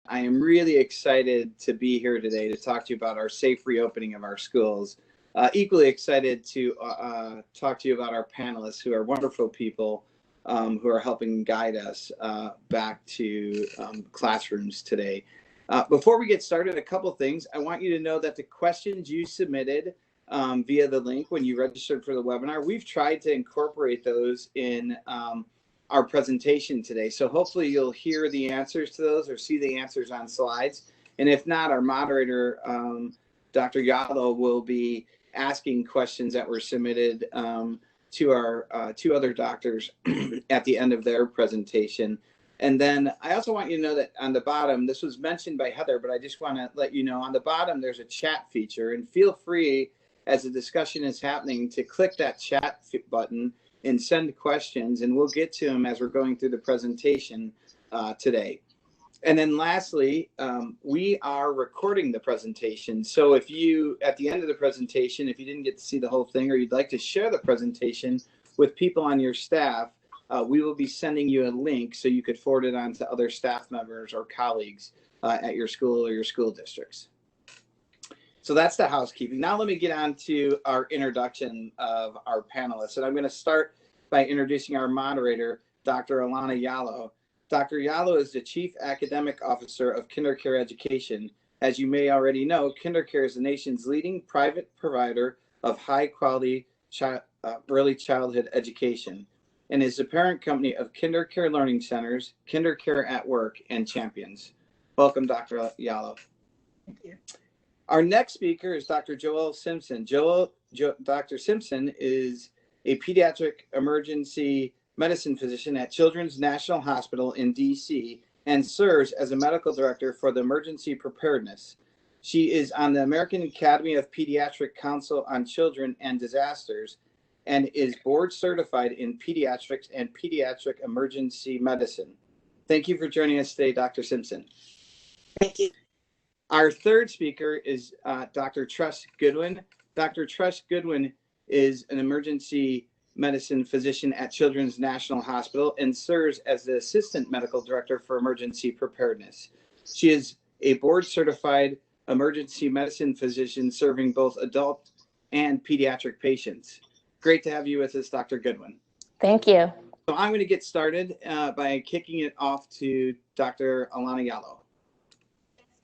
I am really excited to be here today to talk to you about our safe reopening of our schools. Equally excited to talk to you about our panelists, who are wonderful people who are helping guide us back to classrooms today. Before we get started, a couple things. I want you to know that the questions you submitted via the link when you registered for the webinar, we've tried to incorporate those in our presentation today. So hopefully you'll hear the answers to those or see the answers on slides. And if not, our moderator, Dr. Yalo, will be asking questions that were submitted to our two other doctors at the end of their presentation. And then I also want you to know that on the bottom, this was mentioned by Heather, but I just want to let you know on the bottom, there's a chat feature, and feel free as the discussion is happening to click that chat button and send questions, and we'll get to them as we're going through the presentation today. And then lastly, we are recording the presentation. So if you, at the end of the presentation, if you didn't get to see the whole thing, or you'd like to share the presentation with people on your staff, we will be sending you a link so you could forward it on to other staff members or colleagues at your school or your school districts. So that's the housekeeping. Now let me get on to our introduction of our panelists. And I'm going to start by introducing our moderator, Dr. Alana Yalo. Dr. Yalo is the Chief Academic Officer of KinderCare Education. As you may already know, KinderCare is the nation's leading private provider of high-quality early childhood education and is the parent company of KinderCare Learning Centers, KinderCare at Work, and Champions. Welcome, Dr. Yalo. Thank you. Our next speaker is Dr. Joel Simpson. Dr. Simpson is a pediatric emergency medicine physician at Children's National Hospital in DC and serves as a medical director for the Emergency Preparedness. She is on the American Academy of Pediatric Council on Children and Disasters and is board certified in pediatrics and pediatric emergency medicine. Thank you for joining us today, Dr. Simpson. Thank you. Our third speaker is Dr. Tress Goodwin. Dr. Tress Goodwin is an emergency medicine physician at Children's National Hospital and serves as the Assistant Medical Director for Emergency Preparedness. She is a board-certified emergency medicine physician serving both adult and pediatric patients. Great to have you with us, Dr. Goodwin. Thank you. So I'm going to get started by kicking it off to Dr. Alana Yalo.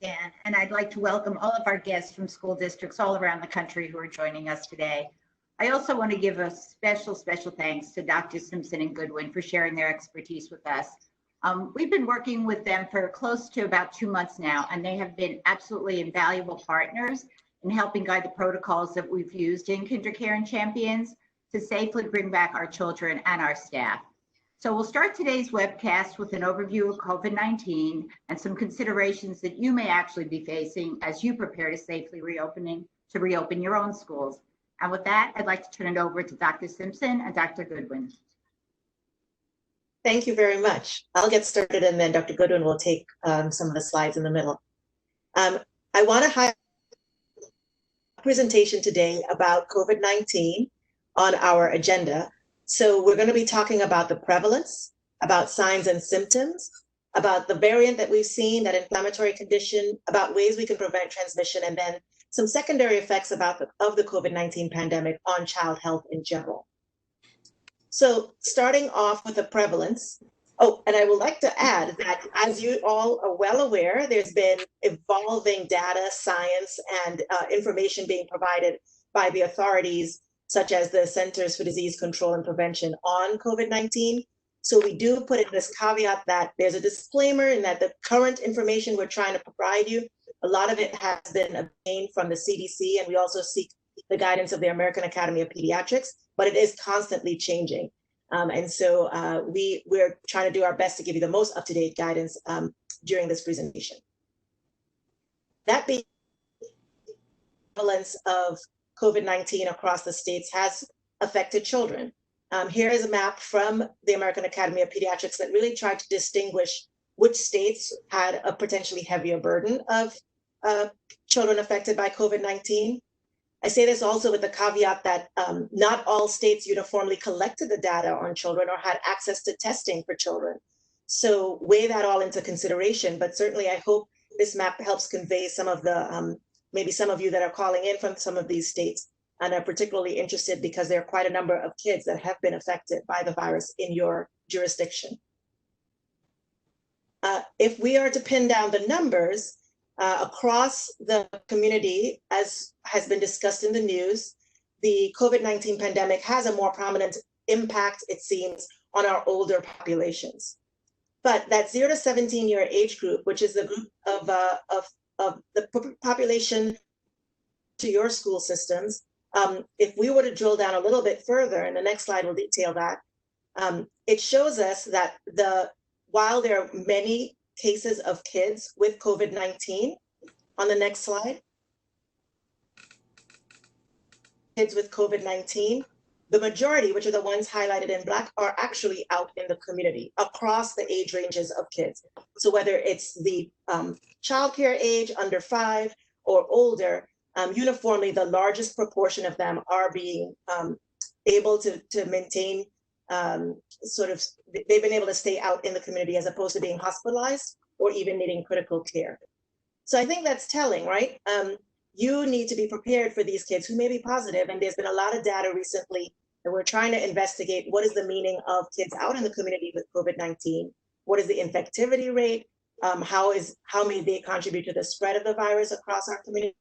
Dan, and I'd like to welcome all of our guests from school districts all around the country who are joining us today. I also want to give a special thanks to Dr. Simpson and Goodwin for sharing their expertise with us. We've been working with them for close to about 2 months now, and they have been absolutely invaluable partners in helping guide the protocols that we've used in KinderCare and Champions to safely bring back our children and our staff. So we'll start today's webcast with an overview of COVID-19 and some considerations that you may actually be facing as you prepare to safely reopen your own schools. And with that, I'd like to turn it over to Dr. Simpson and Dr. Goodwin. Thank you very much. I'll get started and then Dr. Goodwin will take some of the slides in the middle. I want to highlight a presentation today about COVID-19 on our agenda. So we're going to be talking about the prevalence, about signs and symptoms, about the variant that we've seen, that inflammatory condition, about ways we can prevent transmission, and then some secondary effects of the COVID-19 pandemic on child health in general. So starting off with the prevalence. Oh, and I would like to add that as you all are well aware, there's been evolving data, science, and information being provided by the authorities such as the Centers for Disease Control and Prevention on COVID-19. So we do put in this caveat that there's a disclaimer in that the current information we're trying to provide you, a lot of it has been obtained from the CDC, and we also seek the guidance of the American Academy of Pediatrics, but it is constantly changing. And so we're trying to do our best to give you the most up-to-date guidance during this presentation. That being the prevalence of COVID-19 across the states has affected children. Here is a map from the American Academy of Pediatrics that really tried to distinguish which states had a potentially heavier burden of children affected by COVID-19. I say this also with the caveat that not all states uniformly collected the data on children or had access to testing for children. So weigh that all into consideration, but certainly I hope this map helps convey some of the, maybe some of you that are calling in from some of these states and are particularly interested because there are quite a number of kids that have been affected by the virus in your jurisdiction. If we are to pin down the numbers across the community, as has been discussed in the news, the COVID-19 pandemic has a more prominent impact, it seems, on our older populations. But that 0 to 17-year age group, which is the group of the population to your school systems, if we were to drill down a little bit further, and the next slide will detail that, it shows us that while there are many cases of kids with COVID-19, on the next slide, kids with COVID-19, the majority, which are the ones highlighted in Black, are actually out in the community across the age ranges of kids. So whether it's the childcare age, under 5 or older, uniformly, the largest proportion of them are being able to maintain they've been able to stay out in the community as opposed to being hospitalized or even needing critical care. So I think that's telling, right? You need to be prepared for these kids who may be positive, and there's been a lot of data recently that we're trying to investigate what is the meaning of kids out in the community with COVID-19, what is the infectivity rate, how may they contribute to the spread of the virus across our community.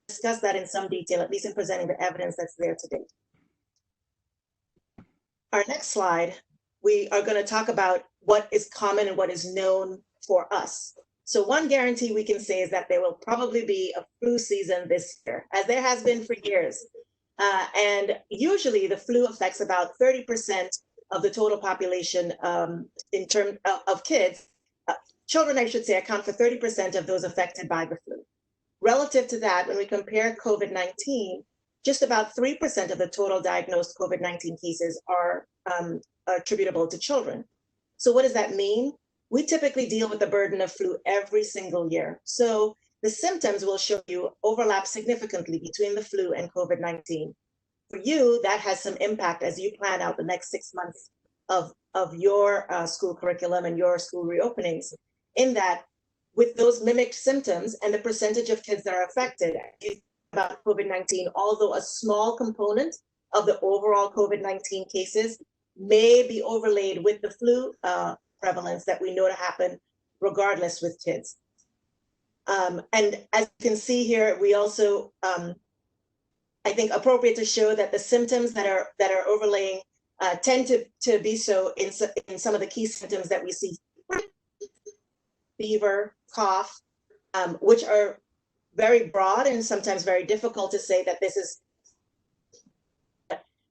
Discuss that in some detail, at least in presenting the evidence that's there today. Our next slide, we are going to talk about what is common and what is known for us. So one guarantee we can say is that there will probably be a flu season this year, as there has been for years. And usually the flu affects about 30% of the total population in terms of kids. Children, I should say, account for 30% of those affected by the flu. Relative to that, when we compare COVID-19, just about 3% of the total diagnosed COVID-19 cases are attributable to children. So what does that mean? We typically deal with the burden of flu every single year. So the symptoms will show you overlap significantly between the flu and COVID-19. For you, that has some impact as you plan out the next 6 months of your school curriculum and your school reopenings, in that with those mimicked symptoms and the percentage of kids that are affected about COVID-19, although a small component of the overall COVID-19 cases may be overlaid with the flu prevalence that we know to happen regardless with kids. And as you can see here, we also, I think, appropriate to show that the symptoms that are overlaying tend to be so in some of the key symptoms that we see: fever, cough, which are very broad and sometimes very difficult to say that this is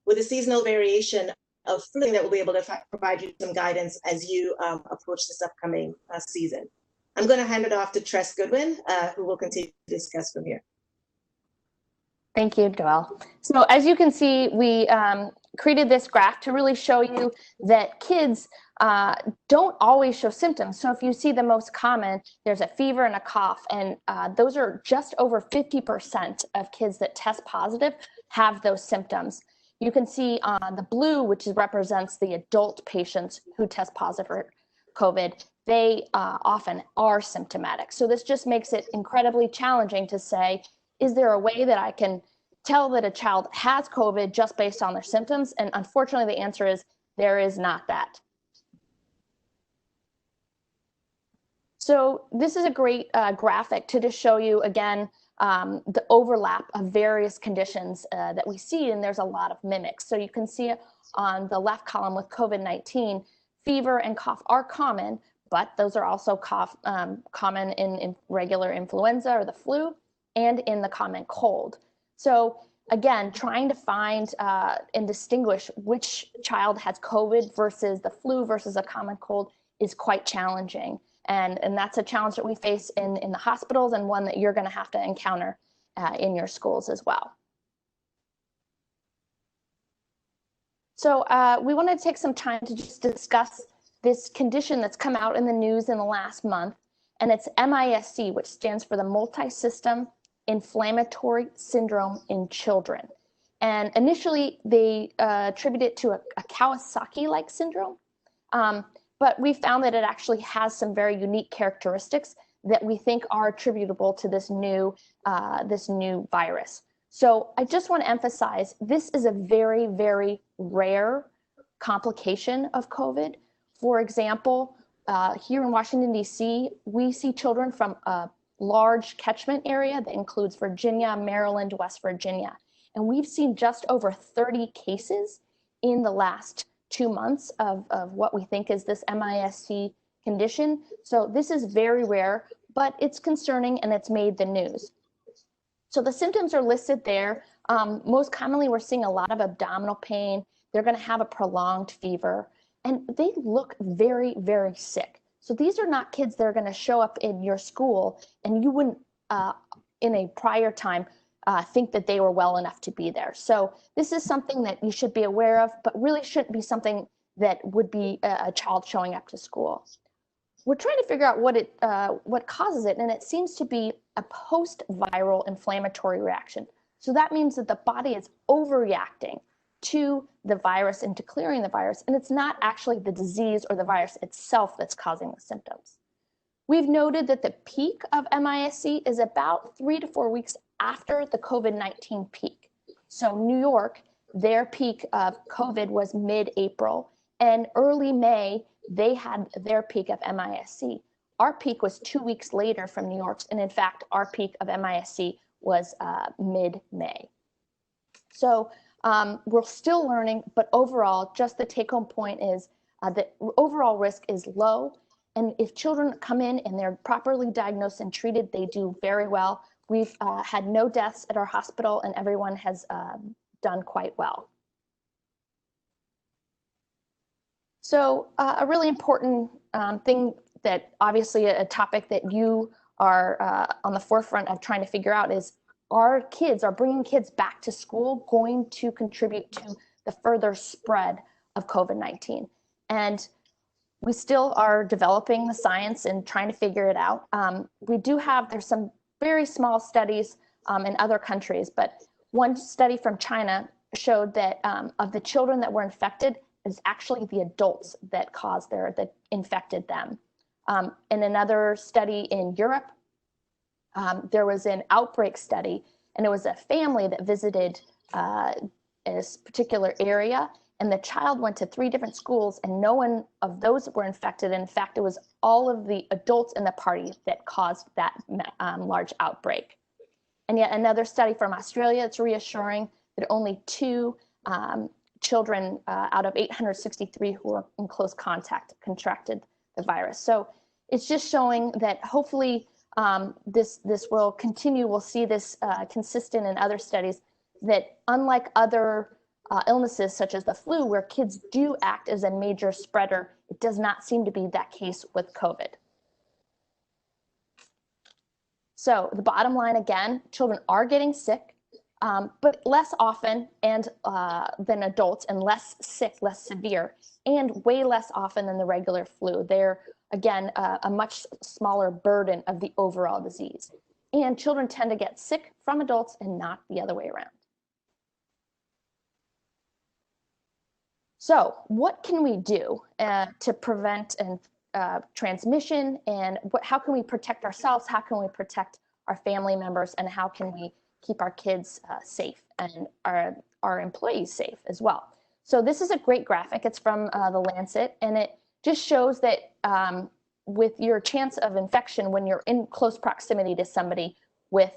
with a seasonal variation of flu that will be able to provide you some guidance as you approach this upcoming season. I'm going to hand it off to Tress Goodwin, who will continue to discuss from here. Thank you, Joelle. So as you can see, we created this graph to really show you that kids don't always show symptoms. So if you see the most common, there's a fever and a cough, and those are just over 50% of kids that test positive have those symptoms. You can see on the blue, which represents the adult patients who test positive for COVID, they often are symptomatic. So this just makes it incredibly challenging to say, is there a way that I can tell that a child has COVID just based on their symptoms? And unfortunately, the answer is there is not that. So this is a great graphic to just show you, again, the overlap of various conditions that we see, and there's a lot of mimics. So you can see on the left column with COVID-19, fever and cough are common, but those are also common in regular influenza or the flu and in the common cold. So again, trying to find and distinguish which child has COVID versus the flu versus a common cold is quite challenging. And that's a challenge that we face in the hospitals, and one that you're going to have to encounter in your schools as well. So we wanted to take some time to just discuss this condition that's come out in the news in the last month, and it's MIS-C, which stands for the Multisystem Inflammatory Syndrome in Children. And initially, they attribute it to a Kawasaki-like syndrome. but we found that it actually has some very unique characteristics that we think are attributable to this new virus. So I just want to emphasize, this is a very, very rare complication of COVID. For example, here in Washington, D.C., we see children from a large catchment area that includes Virginia, Maryland, West Virginia. And we've seen just over 30 cases in the last 2 months of what we think is this MIS-C condition. So this is very rare, but it's concerning and it's made the news. So the symptoms are listed there. Most commonly, we're seeing a lot of abdominal pain. They're going to have a prolonged fever, and they look very, very sick. So these are not kids that are going to show up in your school, and you wouldn't, in a prior time, think that they were well enough to be there. So this is something that you should be aware of, but really shouldn't be something that would be a child showing up to school. We're trying to figure out what causes it, and it seems to be a post-viral inflammatory reaction. So that means that the body is overreacting to the virus and to clearing the virus, and it's not actually the disease or the virus itself that's causing the symptoms. We've noted that the peak of MIS-C is about 3 to 4 weeks after the COVID-19 peak. So New York, their peak of COVID was mid-April, and early May, they had their peak of MIS-C. Our peak was 2 weeks later from New York's, and in fact, our peak of MIS-C was mid-May. So we're still learning, but overall, just the take-home point is that overall risk is low. And if children come in and they're properly diagnosed and treated, they do very well. We've had no deaths at our hospital, and everyone has done quite well. So a really important thing that obviously a topic that you are on the forefront of trying to figure out is, are bringing kids back to school going to contribute to the further spread of COVID-19? And we still are developing the science and trying to figure it out. There's some very small studies in other countries, but one study from China showed that of the children that were infected, it's actually the adults that infected them. In another study in Europe, there was an outbreak study, and it was a family that visited this particular area, and the child went to 3 different schools, and no one of those were infected. In fact, it was all of the adults in the party that caused that large outbreak. And yet another study from Australia, it's reassuring that only 2 children out of 863 who were in close contact contracted the virus. So it's just showing that hopefully this will continue. We'll see this consistent in other studies, that unlike other illnesses such as the flu, where kids do act as a major spreader, it does not seem to be that case with COVID. So the bottom line, again, children are getting sick, but less often than adults, and less sick, less severe, and way less often than the regular flu. They're, again, a much smaller burden of the overall disease. And children tend to get sick from adults and not the other way around. So what can we do to prevent transmission, and how can we protect ourselves? How can we protect our family members, and how can we keep our kids safe and our employees safe as well? So this is a great graphic. It's from the Lancet, and it just shows that with your chance of infection when you're in close proximity to somebody with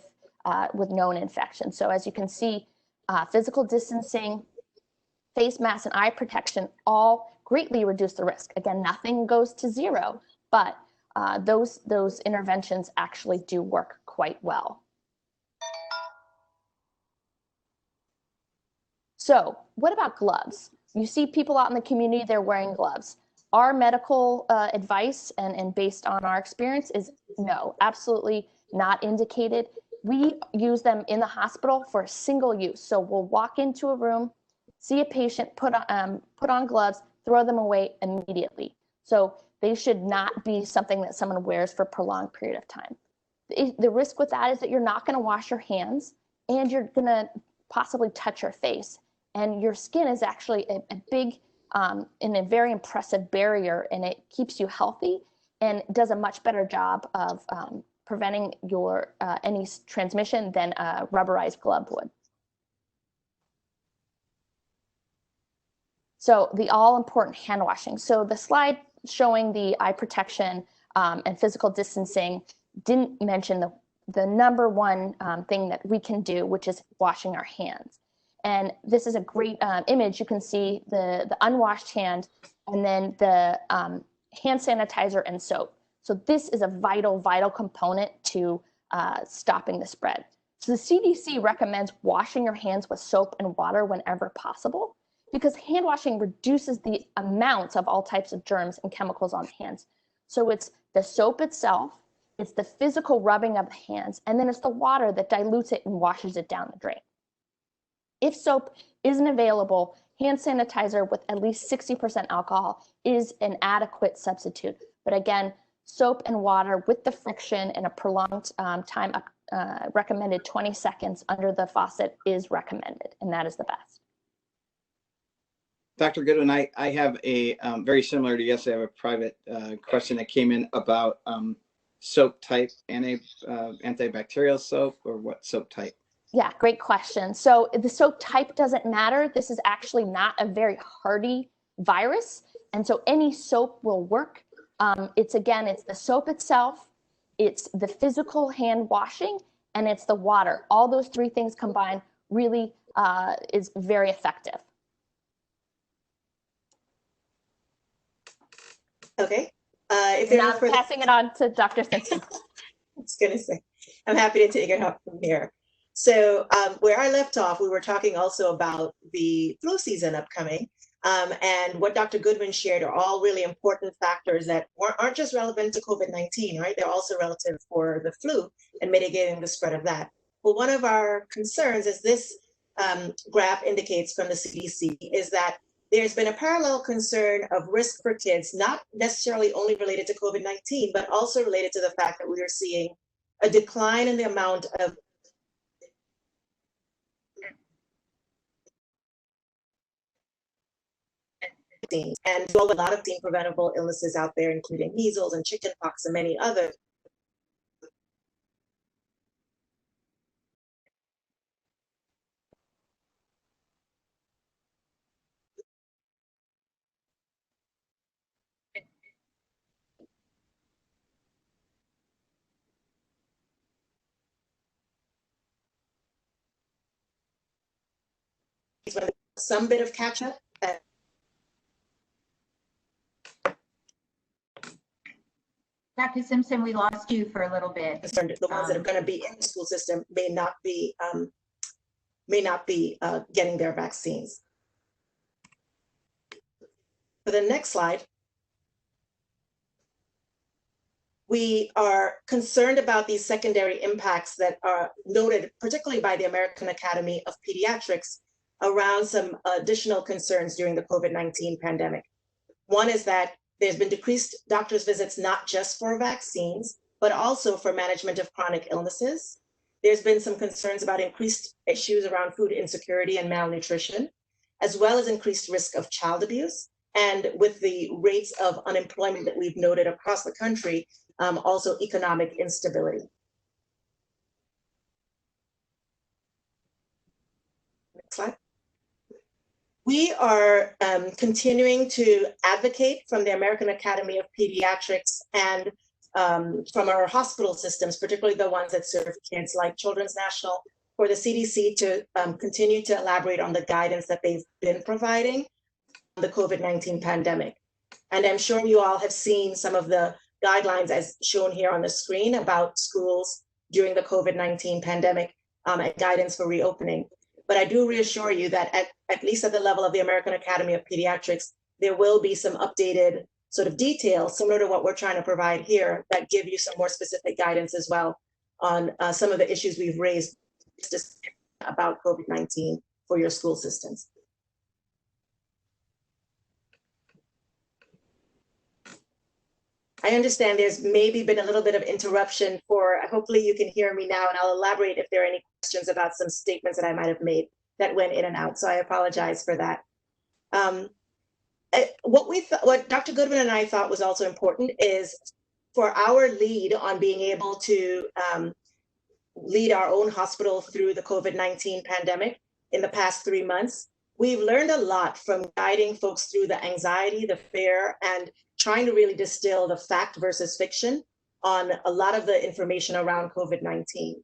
known infection. So as you can see, physical distancing, face mask, and eye protection all greatly reduce the risk. Again, nothing goes to zero, but those interventions actually do work quite well. So what about gloves? You see people out in the community, they're wearing gloves. Our medical advice and based on our experience is no, absolutely not indicated. We use them in the hospital for single use. So we'll walk into a room, see a patient, put on gloves, throw them away immediately. So they should not be something that someone wears for a prolonged period of time. The risk with that is that you're not going to wash your hands, and you're going to possibly touch your face. And your skin is actually a big in a very impressive barrier, and it keeps you healthy and does a much better job of preventing your any transmission than a rubberized glove would. So the all-important hand washing. So the slide showing the eye protection and physical distancing didn't mention the number one thing that we can do, which is washing our hands. And this is a great image. You can see the unwashed hand and then the hand sanitizer and soap. So this is a vital, vital component to stopping the spread. So the CDC recommends washing your hands with soap and water whenever possible, because hand washing reduces the amounts of all types of germs and chemicals on the hands. So it's the soap itself, it's the physical rubbing of the hands, and then it's the water that dilutes it and washes it down the drain. If soap isn't available, hand sanitizer with at least 60% alcohol is an adequate substitute. But again, soap and water with the friction and a prolonged time, recommended 20 seconds under the faucet is recommended, and that is the best. Dr. Goodwin, I have a very similar to yesterday. I have a private question that came in about soap type, antibacterial soap, or what soap type? Yeah, great question. So the soap type doesn't matter. This is actually not a very hardy virus, and so any soap will work. It's the soap itself, it's the physical hand washing, and it's the water. All those three things combined really is very effective. Okay. If there are no further... passing it on to Dr. Simpson. I was going to say, I'm happy to take it up from here. So where I left off, we were talking also about the flu season upcoming. And what Dr. Goodwin shared are all really important factors that aren't just relevant to COVID-19, right? They're also relative for the flu and mitigating the spread of that. Well, one of our concerns, as this graph indicates from the CDC, is that there's been a parallel concern of risk for kids, not necessarily only related to COVID-19, but also related to the fact that we are seeing a decline in the amount of and a lot of preventable illnesses out there, including measles and chickenpox and many others. Some bit of catch up. Dr. Simpson, we lost you for a little bit. The ones that are going to be in the school system may not be getting their vaccines. For the next slide, we are concerned about these secondary impacts that are noted, particularly by the American Academy of Pediatrics, around some additional concerns during the COVID-19 pandemic. One is that there's been decreased doctor's visits, not just for vaccines, but also for management of chronic illnesses. There's been some concerns about increased issues around food insecurity and malnutrition, as well as increased risk of child abuse. And with the rates of unemployment that we've noted across the country, also economic instability. Next slide. We are continuing to advocate from the American Academy of Pediatrics and from our hospital systems, particularly the ones that serve kids, like Children's National, for the CDC to continue to elaborate on the guidance that they've been providing on the COVID-19 pandemic. And I'm sure you all have seen some of the guidelines as shown here on the screen about schools during the COVID-19 pandemic and guidance for reopening. But I do reassure you that at least at the level of the American Academy of Pediatrics, there will be some updated sort of details similar to what we're trying to provide here that give you some more specific guidance as well on some of the issues we've raised about COVID-19 for your school systems. I understand there's maybe been a little bit of interruption for, hopefully you can hear me now, and I'll elaborate if there are any questions about some statements that I might have made that went in and out. So I apologize for that. what Dr. Goodwin and I thought was also important is for our lead on being able to lead our own hospital through the COVID-19 pandemic in the past 3 months. We've learned a lot from guiding folks through the anxiety, the fear, and trying to really distill the fact versus fiction on a lot of the information around COVID-19.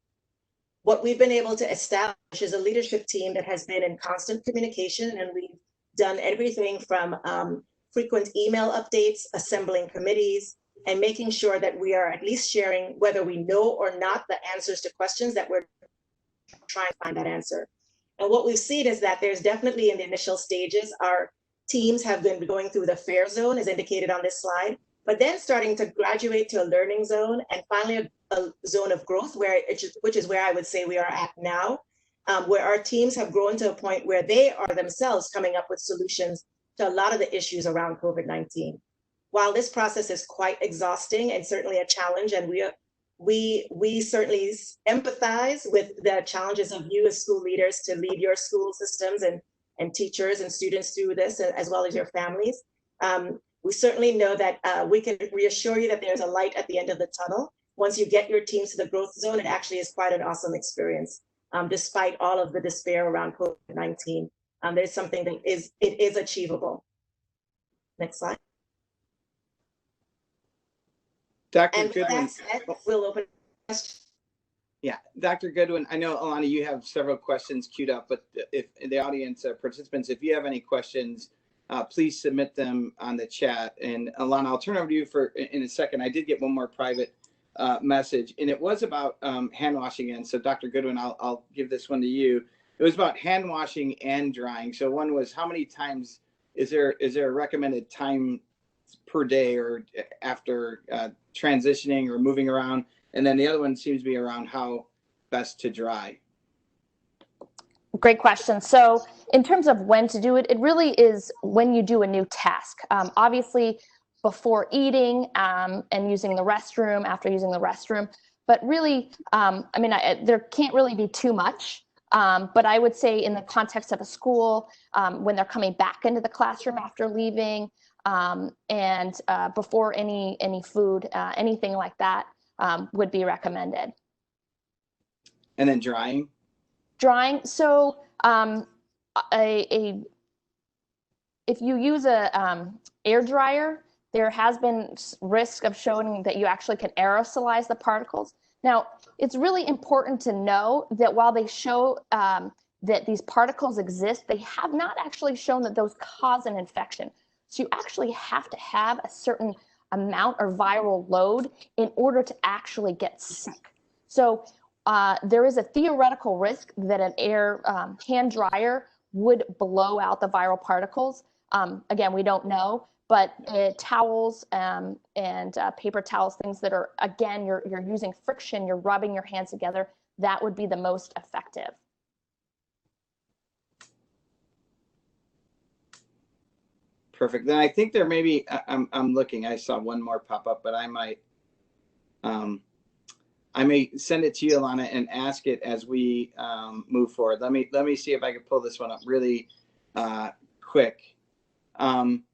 What we've been able to establish is a leadership team that has been in constant communication, and we've done everything from frequent email updates, assembling committees, and making sure that we are at least sharing, whether we know or not, the answers to questions that we're trying to find that answer. And what we've seen is that there's definitely in the initial stages, our teams have been going through the fear zone as indicated on this slide, but then starting to graduate to a learning zone and finally a zone of growth, which is where I would say we are at now, where our teams have grown to a point where they are themselves coming up with solutions to a lot of the issues around COVID-19. While this process is quite exhausting and certainly a challenge, and we certainly empathize with the challenges of you as school leaders to lead your school systems and teachers and students through this, as well as your families. We certainly know that we can reassure you that there's a light at the end of the tunnel. Once you get your teams to the growth zone, it actually is quite an awesome experience, despite all of the despair around COVID-19. There's something that is achievable. Next slide. Dr. Goodwin, we'll open questions. Yeah, Dr. Goodwin, I know, Alana, you have several questions queued up, but if the audience participants, if you have any questions, please submit them on the chat. And Alana, I'll turn over to you in a second. I did get one more private message, and it was about hand washing. And so, Dr. Goodwin, I'll give this one to you. It was about hand washing and drying. So one was, how many times is there a recommended time per day or after transitioning or moving around? And then the other one seems to be around how best to dry. Great question. So in terms of when to do it, it really is when you do a new task. Obviously, before eating and using the restroom, after using the restroom, but really, there can't really be too much. But I would say in the context of a school, when they're coming back into the classroom after leaving, and before any food, anything like that would be recommended. And then drying? Drying, so if you use a air dryer, there has been risk of showing that you actually can aerosolize the particles. Now, it's really important to know that while they show that these particles exist, they have not actually shown that those cause an infection. So you actually have to have a certain amount or viral load in order to actually get sick. So there is a theoretical risk that an air hand dryer would blow out the viral particles. Again, we don't know, but towels and paper towels, things that are, again, you're using friction, you're rubbing your hands together, that would be the most effective. Perfect. Then I think there may be, I'm looking, I saw one more pop up, but I may send it to you, Alana, and ask it as we move forward. Let me see if I can pull this one up really quick. Alana,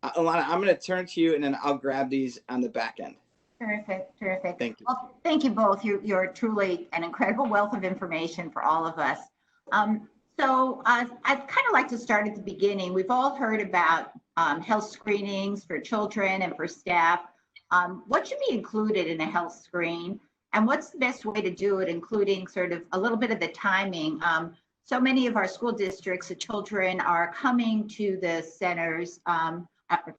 I'm going to turn to you, and then I'll grab these on the back end. Terrific. Thank you. Well, thank you both. You're truly an incredible wealth of information for all of us. So I'd kind of like to start at the beginning. We've all heard about health screenings for children and for staff. What should be included in a health screen, and what's the best way to do it, including sort of a little bit of the timing? So many of our school districts, the children are coming to the centers,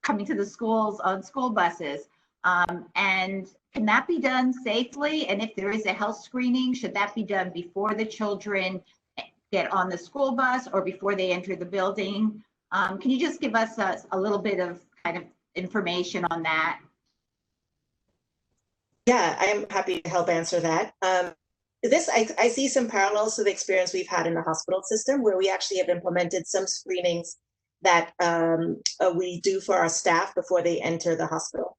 coming to the schools on school buses. And can that be done safely? And if there is a health screening, should that be done before the children get on the school bus or before they enter the building? Can you just give us a little bit of kind of information on that? Yeah, I am happy to help answer that. I see some parallels to the experience we've had in the hospital system, where we actually have implemented some screenings that we do for our staff before they enter the hospital.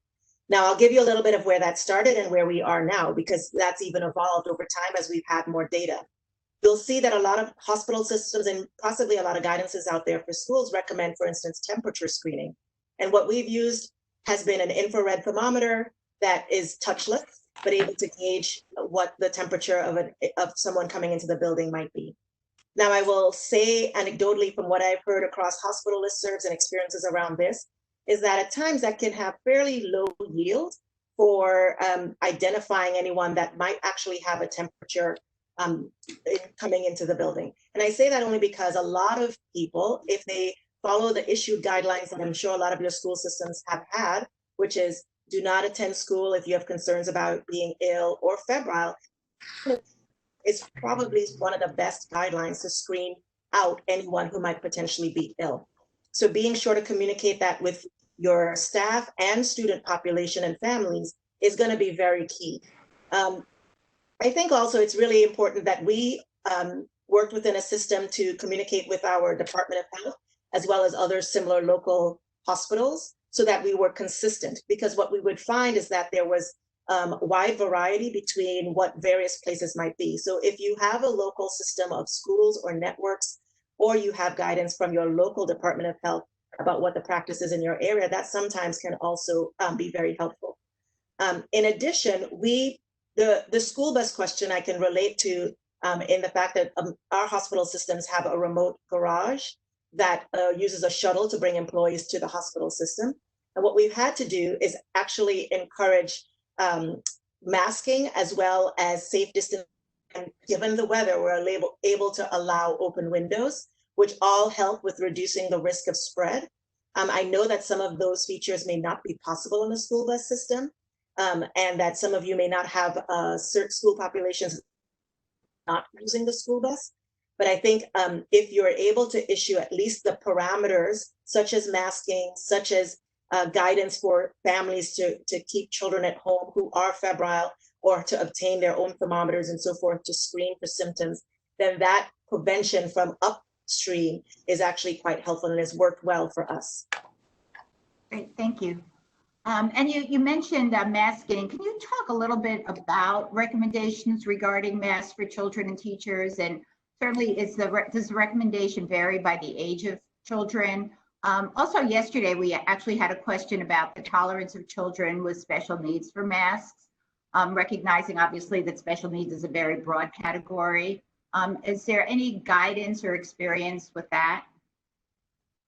Now, I'll give you a little bit of where that started and where we are now, because that's even evolved over time as we've had more data. you'll see that a lot of hospital systems and possibly a lot of guidances out there for schools recommend, for instance, temperature screening. And what we've used has been an infrared thermometer that is touchless, but able to gauge what the temperature of someone coming into the building might be. Now, I will say anecdotally from what I've heard across hospital listservs and experiences around this, is that at times that can have fairly low yield for identifying anyone that might actually have a temperature coming into the building. And I say that only because a lot of people, if they follow the issued guidelines that I'm sure a lot of your school systems have had, which is do not attend school if you have concerns about being ill or febrile, it's probably one of the best guidelines to screen out anyone who might potentially be ill. So being sure to communicate that with your staff and student population and families is going to be very key. I think also it's really important that we worked within a system to communicate with our Department of Health, as well as other similar local hospitals, so that we were consistent. Because what we would find is that there was wide variety between what various places might be. So if you have a local system of schools or networks, or you have guidance from your local Department of Health about what the practice is in your area, that sometimes can also be very helpful. In addition, the school bus question I can relate to in the fact that our hospital systems have a remote garage that uses a shuttle to bring employees to the hospital system. And what we've had to do is actually encourage masking as well as safe distance. And given the weather, we're able to allow open windows, which all help with reducing the risk of spread. I know that some of those features may not be possible in the school bus system, and that some of you may not have certain school populations not using the school bus. But I think if you're able to issue at least the parameters, such as masking, such as guidance for families to keep children at home who are febrile, or to obtain their own thermometers and so forth to screen for symptoms, then that prevention from upstream is actually quite helpful and has worked well for us. Great, thank you. And you mentioned masking. Can you talk a little bit about recommendations regarding masks for children and teachers? And certainly, does the recommendation vary by the age of children? Also, yesterday, we actually had a question about the tolerance of children with special needs for masks, recognizing obviously that special needs is a very broad category. Is there any guidance or experience with that?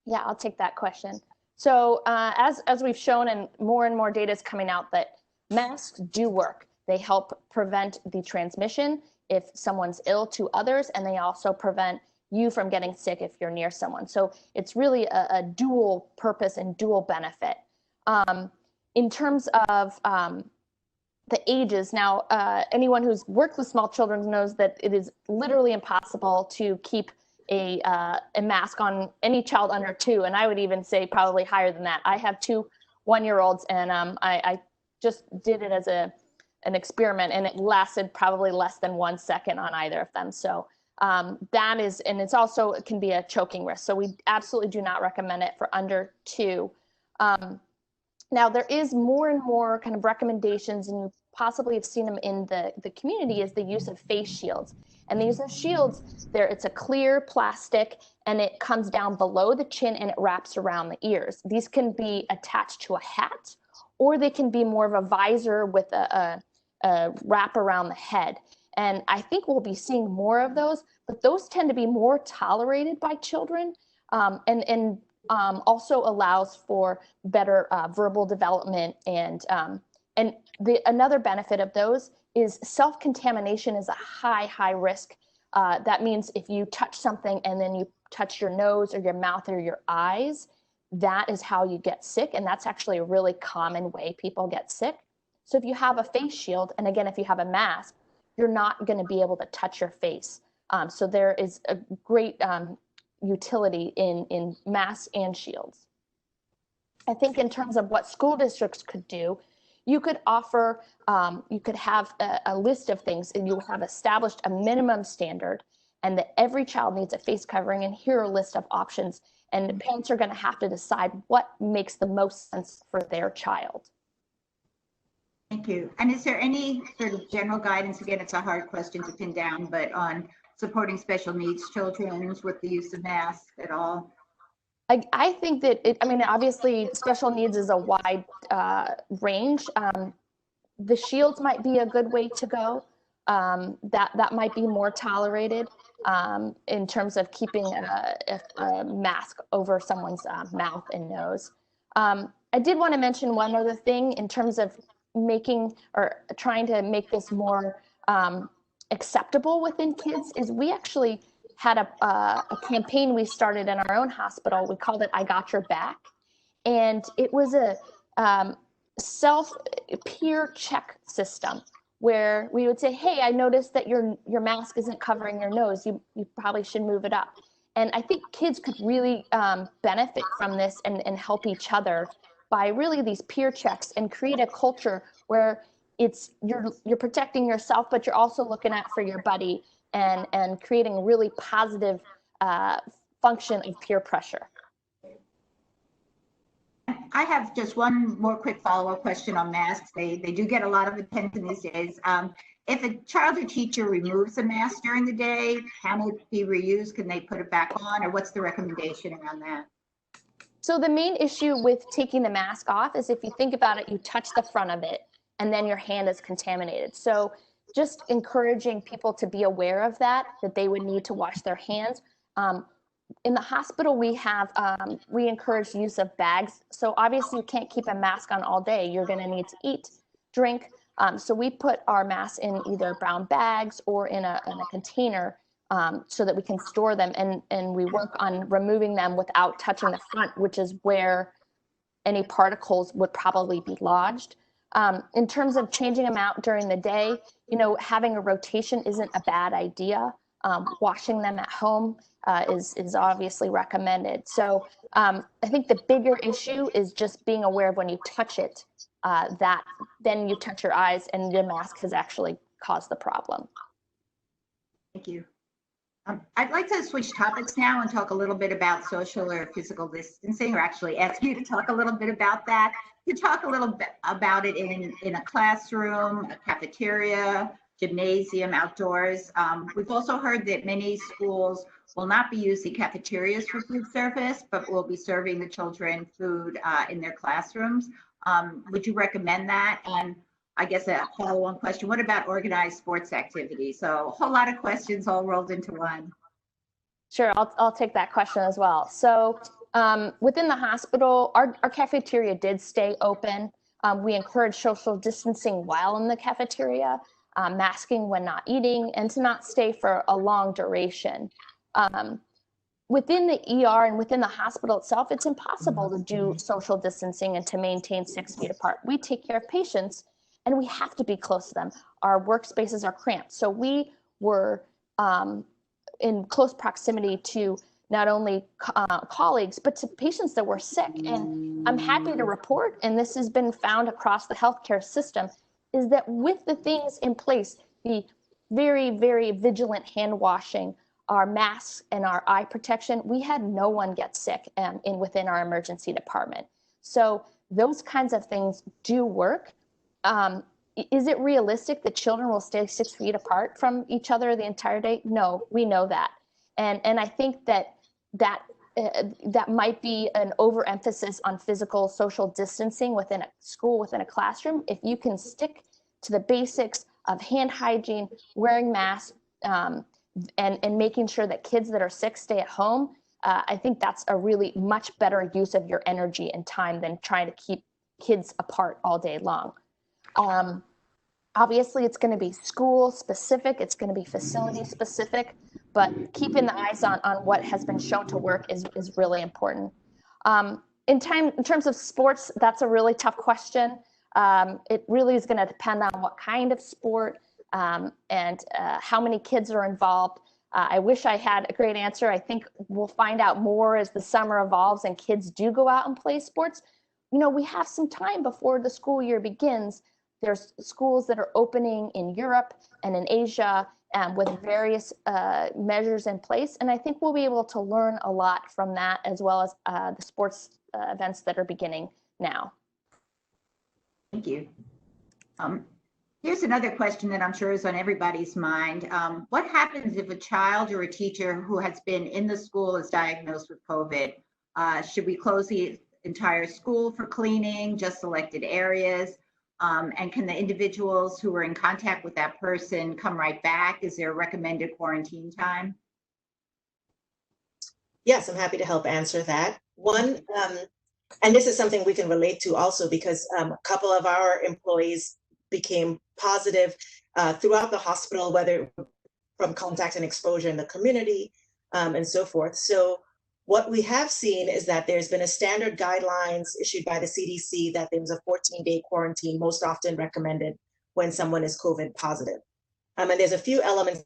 Yeah, I'll take that question. So as we've shown, and more data is coming out, that masks do work. They help prevent the transmission if someone's ill to others, and they also prevent you from getting sick if you're near someone. So it's really a dual purpose and dual benefit. In terms of the ages, now anyone who's worked with small children knows that it is literally impossible to keep a mask on any child under 2, and I would even say probably higher than that. I have 2 one-year-olds, and I just did it as an experiment, and it lasted probably less than 1 second on either of them. So that is, and it's also, it can be a choking risk. So we absolutely do not recommend it for under 2. Now there is more and more kind of recommendations, and you possibly have seen them in the community, is the use of face shields. And the use of shields, it's a clear plastic, and it comes down below the chin and it wraps around the ears. These can be attached to a hat, or they can be more of a visor with a wrap around the head. And I think we'll be seeing more of those, but those tend to be more tolerated by children, and also allows for better verbal development. And another benefit of those is self-contamination is a high risk. That means if you touch something and then you touch your nose or your mouth or your eyes, that is how you get sick. And that's actually a really common way people get sick. So if you have a face shield, and again, if you have a mask, you're not going to be able to touch your face. So there is a great utility in masks and shields. I think in terms of what school districts could do, you could offer, you could have a list of things, and you have established a minimum standard, and that every child needs a face covering, and here are a list of options. And parents are going to have to decide what makes the most sense for their child. Thank you. And is there any sort of general guidance? Again, it's a hard question to pin down, but on supporting special needs children with the use of masks at all? I think that I mean, obviously special needs is a wide range. The shields might be a good way to go. That might be more tolerated in terms of keeping a mask over someone's mouth and nose. I did want to mention one other thing in terms of making or trying to make this more acceptable within kids is we actually had a campaign we started in our own hospital. We called it I Got Your Back. And it was a self-peer check system where we would say, hey, I noticed that your mask isn't covering your nose. You probably should move it up. And I think kids could really benefit from this and help each other by really these peer checks and create a culture where it's you're protecting yourself, but you're also looking out for your buddy and creating a really positive function of peer pressure. I have just one more quick follow-up question on masks. They do get a lot of attention these days. If a child or teacher removes a mask during the day, can it be reused? Can they put it back on, or what's the recommendation around that? So the main issue with taking the mask off is if you think about it, you touch the front of it and then your hand is contaminated. So just encouraging people to be aware of that they would need to wash their hands. In the hospital, we encourage use of bags. So obviously you can't keep a mask on all day. You're going to need to eat, drink. So we put our masks in either brown bags or in a container so that we can store them. And we work on removing them without touching the front, which is where any particles would probably be lodged. In terms of changing them out during the day, having a rotation isn't a bad idea. Washing them at home is obviously recommended. So I think the bigger issue is just being aware of when you touch it, that then you touch your eyes and your mask has actually caused the problem. Thank you. I'd like to switch topics now and talk a little bit about social or physical distancing, or actually ask you to talk a little bit about that. You talk a little bit about it in a classroom, a cafeteria, gymnasium, outdoors. We've also heard that many schools will not be using cafeterias for food service, but will be serving the children food in their classrooms. Would you recommend that? And I guess a follow-on question, what about organized sports activities? So a whole lot of questions all rolled into one. Sure, I'll take that question as well. So within the hospital, our cafeteria did stay open. We encourage social distancing while in the cafeteria, masking when not eating, and to not stay for a long duration. Within the ER and within the hospital itself, it's impossible to do social distancing and to maintain 6 feet apart. We take care of patients and we have to be close to them. Our workspaces are cramped. So we were in close proximity to not only colleagues, but to patients that were sick. And I'm happy to report, and this has been found across the healthcare system, is that with the things in place, the very, very vigilant hand washing, our masks and our eye protection, we had no one get sick within our emergency department. So those kinds of things do work. Is it realistic that children will stay 6 feet apart from each other the entire day? No, we know that. And I think that might be an overemphasis on physical social distancing within a school, within a classroom. If you can stick to the basics of hand hygiene, wearing masks, and making sure that kids that are sick stay at home, I think that's a really much better use of your energy and time than trying to keep kids apart all day long. Obviously, it's going to be school specific, it's going to be facility specific, but keeping the eyes on what has been shown to work is really important. In terms of sports, that's a really tough question. It really is going to depend on what kind of sport and how many kids are involved. I wish I had a great answer. I think we'll find out more as the summer evolves and kids do go out and play sports. We have some time before the school year begins. There's schools that are opening in Europe and in Asia with various measures in place. And I think we'll be able to learn a lot from that, as well as the sports events that are beginning now. Thank you. Here's another question that I'm sure is on everybody's mind. What happens if a child or a teacher who has been in the school is diagnosed with COVID? Should we close the entire school for cleaning, just selected areas? And can the individuals who were in contact with that person come right back? Is there a recommended quarantine time? Yes, I'm happy to help answer that. One, and this is something we can relate to also because a couple of our employees became positive throughout the hospital, whether from contact and exposure in the community and so forth. So what we have seen is that there's been a standard guidelines issued by the CDC that there's a 14-day quarantine most often recommended when someone is COVID positive. And there's a few elements.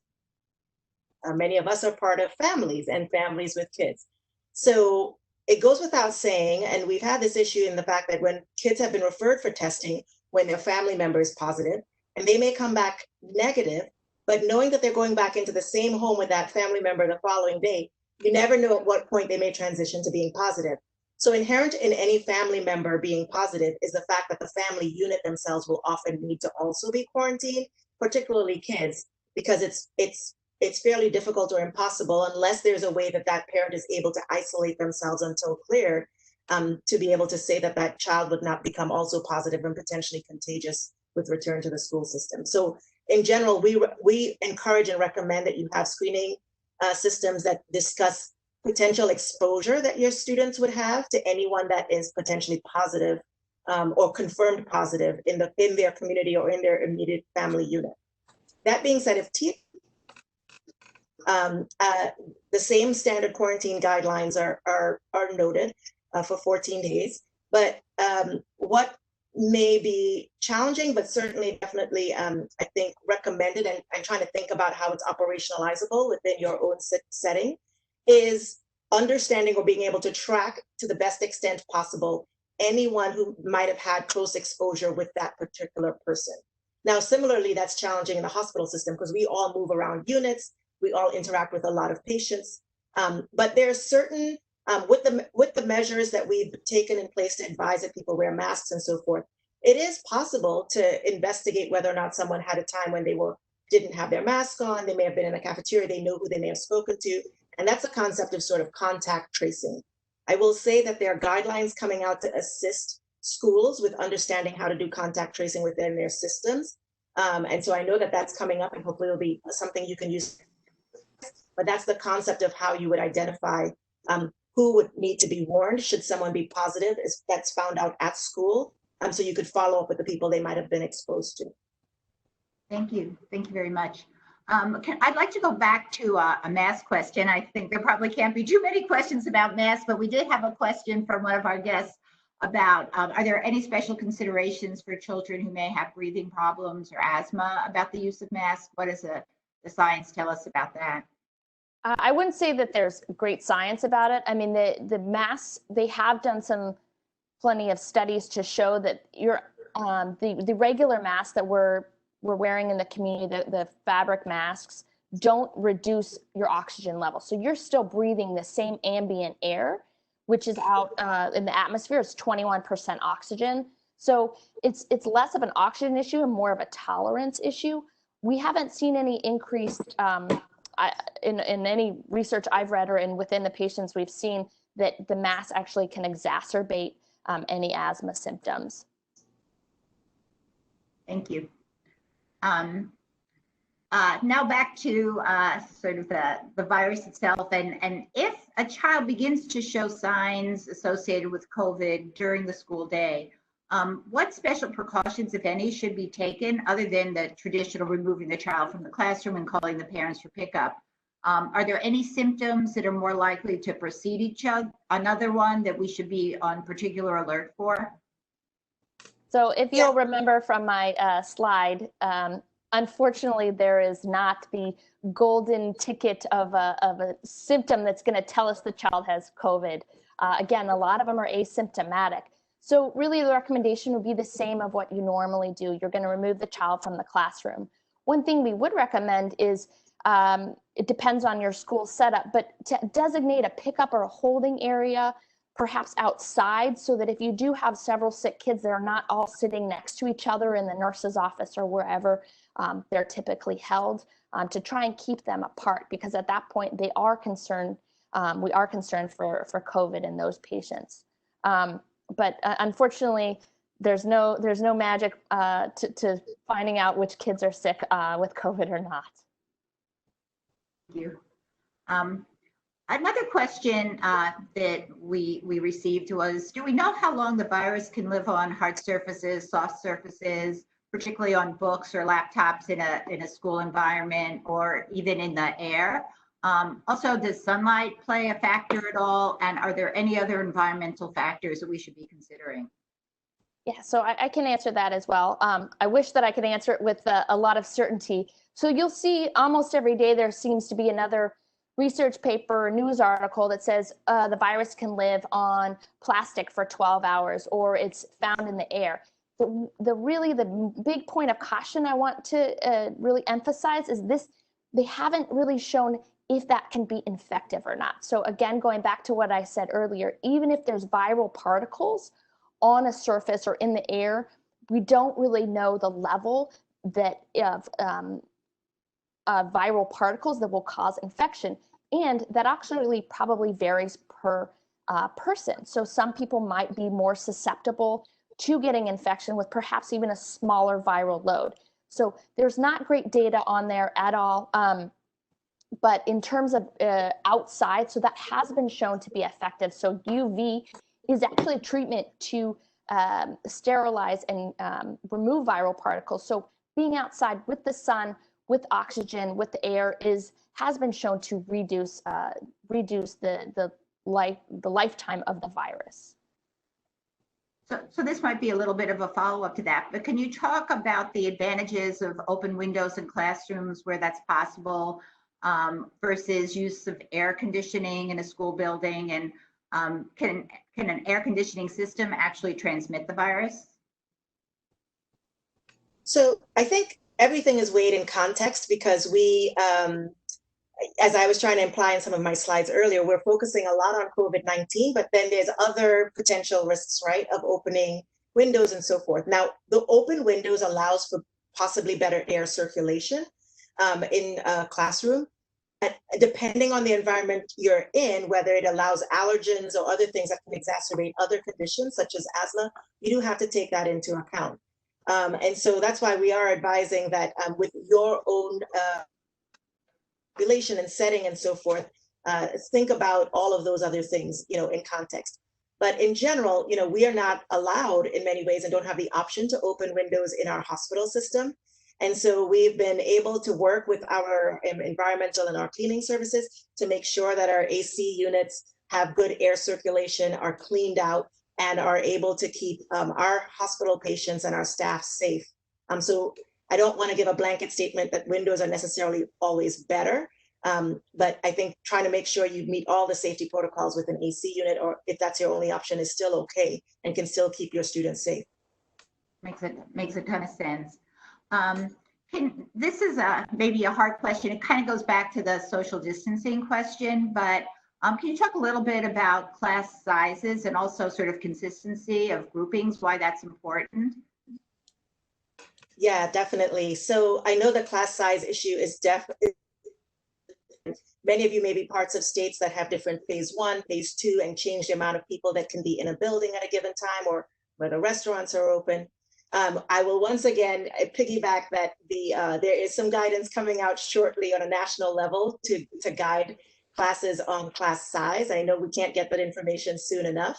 Many of us are part of families and families with kids. So it goes without saying, and we've had this issue in the fact that when kids have been referred for testing, when their family member is positive, and they may come back negative, but knowing that they're going back into the same home with that family member the following day, you never know at what point they may transition to being positive. So inherent in any family member being positive is the fact that the family unit themselves will often need to also be quarantined, particularly kids, because it's fairly difficult or impossible unless there's a way that that parent is able to isolate themselves until cleared to be able to say that that child would not become also positive and potentially contagious with return to the school system. So in general, we encourage and recommend that you have screening systems that discuss potential exposure that your students would have to anyone that is potentially positive or confirmed positive in their community or in their immediate family unit. That being said, if the same standard quarantine guidelines are noted for 14 days, but what may be challenging, but certainly definitely, I think recommended and trying to think about how it's operationalizable within your own setting is understanding or being able to track to the best extent possible anyone who might have had close exposure with that particular person. Now, similarly, that's challenging in the hospital system because we all move around units, we all interact with a lot of patients, but there are certain, with the measures that we've taken in place to advise that people wear masks and so forth, it is possible to investigate whether or not someone had a time when they didn't have their mask on, they may have been in a cafeteria, they know who they may have spoken to, and that's a concept of sort of contact tracing. I will say that there are guidelines coming out to assist schools with understanding how to do contact tracing within their systems. And so I know that that's coming up and hopefully it'll be something you can use. But that's the concept of how you would identify who would need to be warned should someone be positive that's found out at school. So you could follow up with the people they might have been exposed to. Thank you. Thank you very much. I'd like to go back to a mask question. I think there probably can't be too many questions about masks, but we did have a question from one of our guests about are there any special considerations for children who may have breathing problems or asthma about the use of masks? What does the science tell us about that? I wouldn't say that there's great science about it. I mean, the masks, they have done plenty of studies to show that the regular masks that we're wearing in the community, the fabric masks, don't reduce your oxygen level. So you're still breathing the same ambient air, which is out in the atmosphere. It's 21% oxygen. So it's less of an oxygen issue and more of a tolerance issue. We haven't seen any increased, in any research I've read or within the patients we've seen, that the mask actually can exacerbate any asthma symptoms. Thank you. Now back to sort of the virus itself, and if a child begins to show signs associated with COVID during the school day, what special precautions, if any, should be taken other than the traditional removing the child from the classroom and calling the parents for pickup? Are there any symptoms that are more likely to precede another one that we should be on particular alert for? So if you'll remember from my slide, unfortunately, there is not the golden ticket of a symptom that's going to tell us the child has COVID. Again, a lot of them are asymptomatic. So really the recommendation would be the same of what you normally do. You're going to remove the child from the classroom. One thing we would recommend is, it depends on your school setup, but to designate a pickup or a holding area perhaps outside, so that if you do have several sick kids, they're not all sitting next to each other in the nurse's office or wherever they're typically held, to try and keep them apart, because at that point they are concerned. We are concerned for COVID in those patients. But unfortunately, there's no magic to finding out which kids are sick with COVID or not. Thank you. Another question that we received was, do we know how long the virus can live on hard surfaces, soft surfaces, particularly on books or laptops in a school environment, or even in the air? Also, does sunlight play a factor at all? And are there any other environmental factors that we should be considering? Yeah, so I can answer that as well. I wish that I could answer it with a lot of certainty. So you'll see almost every day there seems to be another research paper or news article that says the virus can live on plastic for 12 hours, or it's found in the air. The big point of caution I want to really emphasize is this: they haven't really shown if that can be infective or not. So again, going back to what I said earlier, even if there's viral particles on a surface or in the air, we don't really know the level that of viral particles that will cause infection. And that actually probably varies per person. So some people might be more susceptible to getting infection with perhaps even a smaller viral load. So there's not great data on there at all. But in terms of outside, so that has been shown to be effective. So UV is actually a treatment to sterilize and remove viral particles. So being outside with the sun, with oxygen, with the air has been shown to reduce the lifetime of the virus. So this might be a little bit of a follow-up to that, but can you talk about the advantages of open windows in classrooms where that's possible, versus use of air conditioning in a school building? And can an air conditioning system actually transmit the virus? So I think everything is weighed in context, because we, as I was trying to imply in some of my slides earlier, we're focusing a lot on COVID-19, but then there's other potential risks, right, of opening windows and so forth. Now, the open windows allows for possibly better air circulation in a classroom. Depending on the environment you're in, whether it allows allergens or other things that can exacerbate other conditions such as asthma, you do have to take that into account. And so that's why we are advising that with your own population and setting and so forth, think about all of those other things, in context. But in general, we are not allowed in many ways and don't have the option to open windows in our hospital system. And so we've been able to work with our environmental and our cleaning services to make sure that our AC units have good air circulation, are cleaned out, and are able to keep our hospital patients and our staff safe. So I don't want to give a blanket statement that windows are necessarily always better, but I think trying to make sure you meet all the safety protocols with an AC unit, or if that's your only option, is still okay and can still keep your students safe. Makes a ton of sense. This is maybe a hard question. It kind of goes back to the social distancing question, but can you talk a little bit about class sizes and also sort of consistency of groupings, why that's important? Yeah, definitely. So I know the class size issue is definitely, many of you may be parts of states that have different phase 1, phase 2, and change the amount of people that can be in a building at a given time, or where the restaurants are open. I will once again piggyback that there is some guidance coming out shortly on a national level to guide classes on class size. I know we can't get that information soon enough,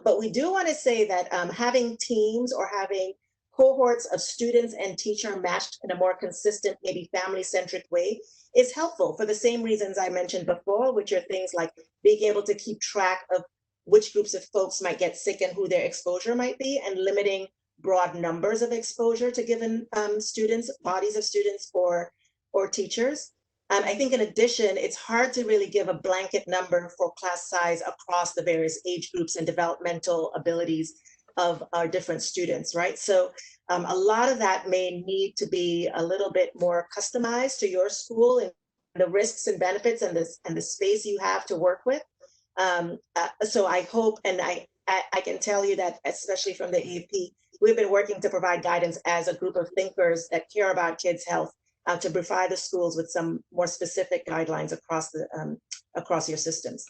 but we do want to say that having teams or having cohorts of students and teacher matched in a more consistent, maybe family-centric way is helpful for the same reasons I mentioned before, which are things like being able to keep track of which groups of folks might get sick and who their exposure might be, and limiting broad numbers of exposure to given students, bodies of students, or teachers. I think in addition, it's hard to really give a blanket number for class size across the various age groups and developmental abilities of our different students, right? So a lot of that may need to be a little bit more customized to your school and the risks and benefits and the space you have to work with. So I hope, and I can tell you that, especially from the AAP, we've been working to provide guidance as a group of thinkers that care about kids' health, to provide the schools with some more specific guidelines across your systems.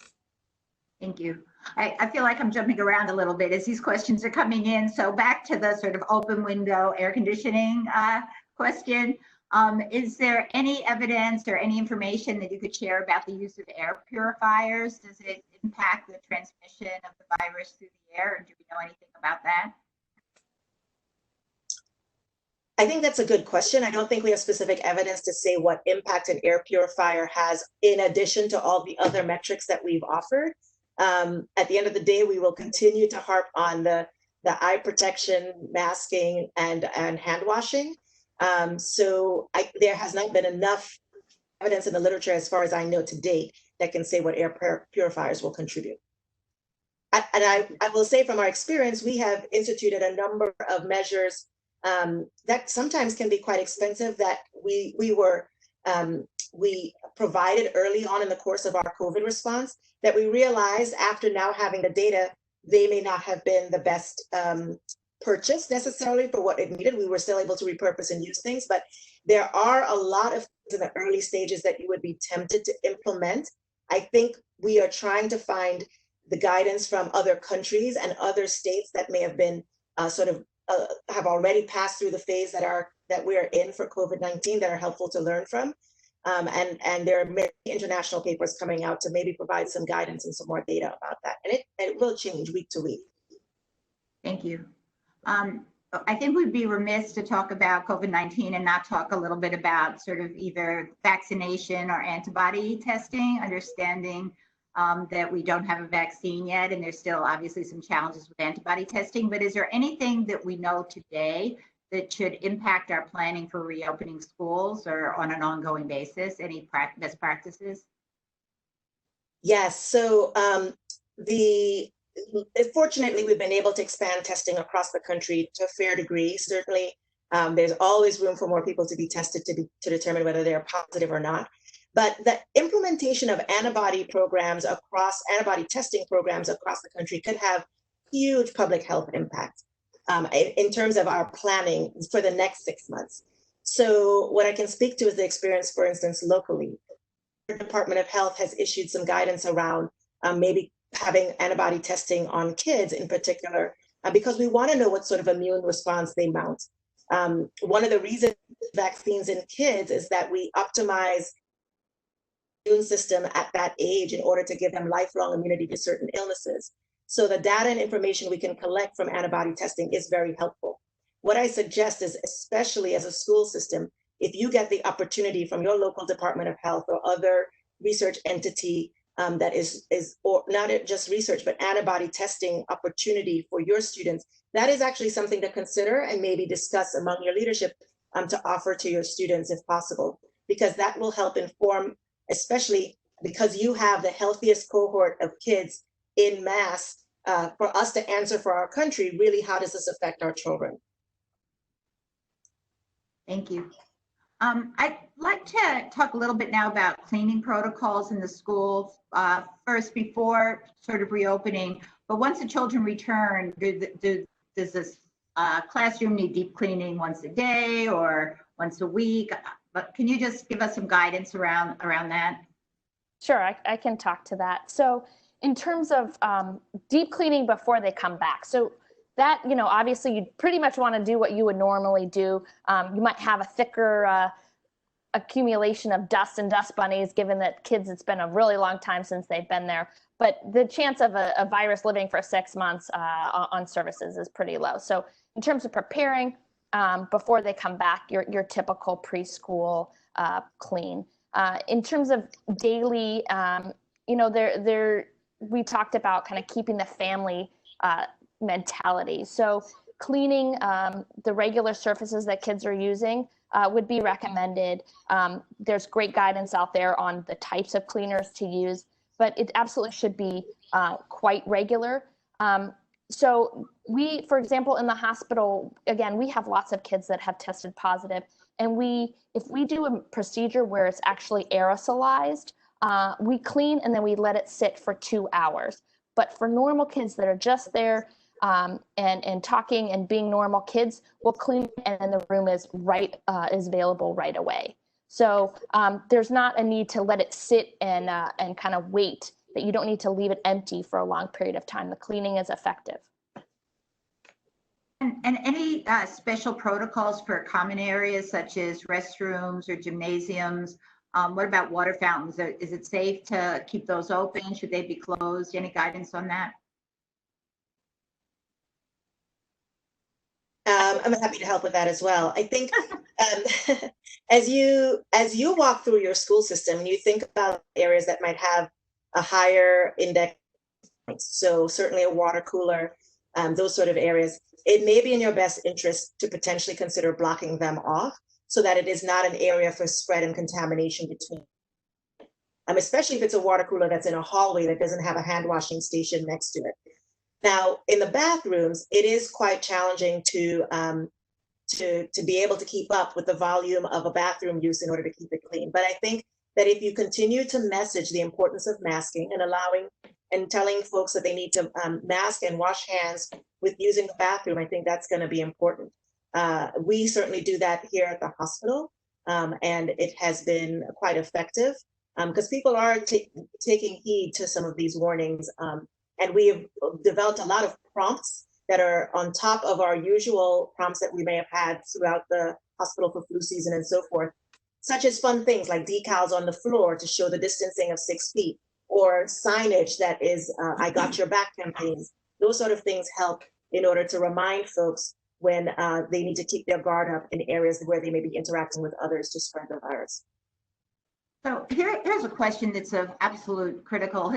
Thank you. I feel like I'm jumping around a little bit as these questions are coming in. So back to the sort of open window air conditioning question. Is there any evidence or any information that you could share about the use of air purifiers? Does it impact the transmission of the virus through the air, or do we know anything about that? I think that's a good question. I don't think we have specific evidence to say what impact an air purifier has in addition to all the other metrics that we've offered. At the end of the day, we will continue to harp on the eye protection, masking, and hand washing. So there has not been enough evidence in the literature, as far as I know to date, that can say what air purifiers will contribute. And I will say from our experience, we have instituted a number of measures that sometimes can be quite expensive that we provided early on in the course of our COVID response, that we realized after now having the data, they may not have been the best purchase necessarily for what it needed. We were still able to repurpose and use things, but there are a lot of things in the early stages that you would be tempted to implement. I think we are trying to find the guidance from other countries and other states that may have been have already passed through the phase that we are in for COVID-19 that are helpful to learn from. And there are many international papers coming out to maybe provide some guidance and some more data about that. And it will change week to week. Thank you. I think we'd be remiss to talk about COVID-19 and not talk a little bit about sort of either vaccination or antibody testing, understanding that we don't have a vaccine yet, and there's still obviously some challenges with antibody testing. But is there anything that we know today that should impact our planning for reopening schools or on an ongoing basis? Any best practices? Yes. So fortunately, we've been able to expand testing across the country to a fair degree. Certainly, there's always room for more people to be tested to determine whether they're positive or not. But the implementation of antibody testing programs across the country could have huge public health impact in terms of our planning for the next 6 months. So what I can speak to is the experience, for instance, locally. The Department of Health has issued some guidance around maybe having antibody testing on kids in particular, because we want to know what sort of immune response they mount. One of the reasons vaccines in kids is that we optimize the immune system at that age in order to give them lifelong immunity to certain illnesses. So the data and information we can collect from antibody testing is very helpful. What I suggest is, especially as a school system, if you get the opportunity from your local Department of Health or other research entity that is or not just research, but antibody testing opportunity for your students, that is actually something to consider and maybe discuss among your leadership to offer to your students if possible, because that will help inform, especially because you have the healthiest cohort of kids in mass, for us to answer for our country, really, how does this affect our children? Thank you. I'd like to talk a little bit now about cleaning protocols in the schools. First, before sort of reopening, but once the children return, does this classroom need deep cleaning once a day or once a week? But can you just give us some guidance around that? Sure, I can talk to that. So in terms of deep cleaning before they come back, so that, obviously you'd pretty much want to do what you would normally do. You might have a thicker accumulation of dust and dust bunnies, given that kids, it's been a really long time since they've been there. But the chance of a virus living for 6 months on surfaces is pretty low. So in terms of preparing before they come back, your typical preschool clean. In terms of daily, we talked about kind of keeping the family mentality. So cleaning the regular surfaces that kids are using would be recommended. There's great guidance out there on the types of cleaners to use, but it absolutely should be quite regular. So we, for example, in the hospital, again, we have lots of kids that have tested positive, and if we do a procedure where it's actually aerosolized, we clean and then we let it sit for 2 hours. But for normal kids that are just there and talking and being normal kids, we'll clean and then the room is available right away. So there's not a need to let it sit and kind of wait. That you don't need to leave it empty for a long period of time. The cleaning is effective. And any special protocols for common areas such as restrooms or gymnasiums? What about water fountains? Is it safe to keep those open? Should they be closed? Any guidance on that? I'm happy to help with that as well. I think as you walk through your school system and you think about areas that might have a higher index, so certainly a water cooler, those sort of areas, it may be in your best interest to potentially consider blocking them off so that it is not an area for spread and contamination between. Especially if it's a water cooler that's in a hallway that doesn't have a hand washing station next to it. Now, in the bathrooms, it is quite challenging to be able to keep up with the volume of a bathroom use in order to keep it clean. But I think that if you continue to message the importance of masking and allowing and telling folks that they need to mask and wash hands with using the bathroom, I think that's going to be important. We certainly do that here at the hospital, and it has been quite effective because people are taking heed to some of these warnings. And we have developed a lot of prompts that are on top of our usual prompts that we may have had throughout the hospital for flu season and so forth, such as fun things like decals on the floor to show the distancing of 6 feet, or signage that is I got your back campaigns. Those sort of things help in order to remind folks when they need to keep their guard up in areas where they may be interacting with others to spread the virus. So here's a question that's of absolute critical